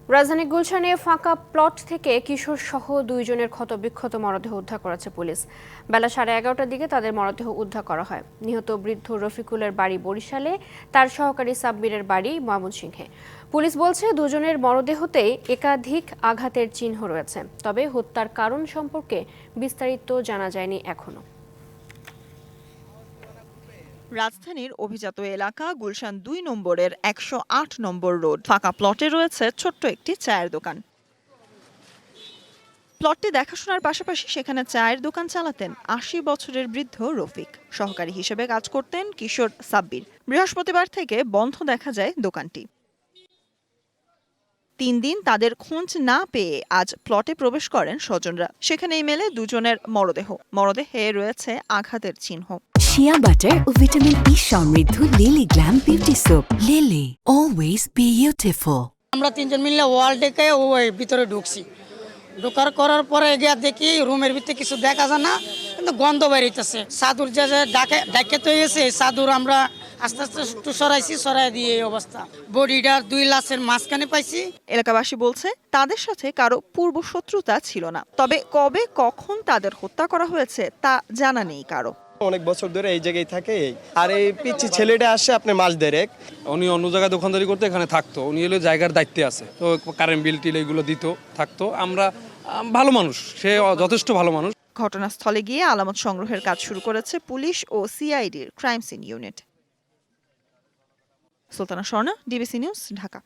রাজধানী গুলশানে ফাঁকা প্লট থেকে কিশোর সহ দুইজনের ক্ষতবিক্ষত মরদেহ উদ্ধার করেছে পুলিশ। বেলা 11:30টার দিকে তাদের মরদেহ উদ্ধার করা হয়। নিহত বৃদ্ধ রফিকুলের বাড়ি বরিশালে, তার সহকারী সাব্বিরের বাড়ি ময়মনসিংহে। পুলিশ বলছে দুজনের মরদেহতেই একাধিক আঘাতের চিহ্ন রয়েছে, তবে হত্যার কারণ সম্পর্কে বিস্তারিত জানা যায়নি এখনো। রাজধানীর অভিজাত এলাকা গুলশান ২ নম্বরের ১০৮ নম্বর রোড। ফাঁকা প্লটে রয়েছে ছোট্ট একটি চায়ের দোকান। প্লটটি দেখাশোনার পাশাপাশি সেখানে চায়ের দোকান চালাতেন ৮০ বছরের বৃদ্ধ রফিক। সহকারী হিসেবে কাজ করতেন কিশোর সাব্বির। বৃহস্পতিবার থেকে বন্ধ দেখা যায় দোকানটি। ৩ দিন তাদের খোঁজ না পেয়ে আজ প্লটে প্রবেশ করেন স্বজনরা। সেখানেই মেলে দুজনের মরদেহে রয়েছে আঘাতের চিহ্ন। শিয়া বাটার ও ভিটামিন ই সমৃদ্ধ lily glam beauty soap. Lily, always beautiful. আমরা তিনজন মিলে ওয়াল ডেকে ওই ভিতরে ঢুকছি। ঢোকার করার পরে গিয়ে দেখি রুমের ভিতরে কিছু দেখা যায় না, কিন্তু গন্ধ বেরিতেছে। সাধুর যে ডাকে তো গেছে, সাধুর আমরা আস্তে আস্তে একটু সরাই দিয়ে এই অবস্থা। বডিটার 2 লাশের মাঝখানে পাইছি। এলাকাবাসী বলছে তাদের সাথে কারো পূর্ব শত্রুতা ছিল না, তবে কবে কখন তাদের হত্যা করা হয়েছে তা জানা নেই কারো। অনেক বছর ধরে এই জায়গায় থাকে। আর এই পিচ্ছি ছেলেটা আসে আপনার মাস দেড়েক। উনি অন্য জায়গায় দোকানদারি করতে এখানে থাকতো। উনি হলো জায়গার দায়িত্বে আছে, তো কারেন্ট বিল টিল এগুলো দিত থাকতো। আমরা ভালো মানুষ, সে যথেষ্ট ভালো মানুষ। ঘটনাস্থলে গিয়ে আলামত সংগ্রহের কাজ শুরু করেছে পুলিশ ও সিআইডির crime scene unit. Sultana Swarna, DBC news, Dhaka.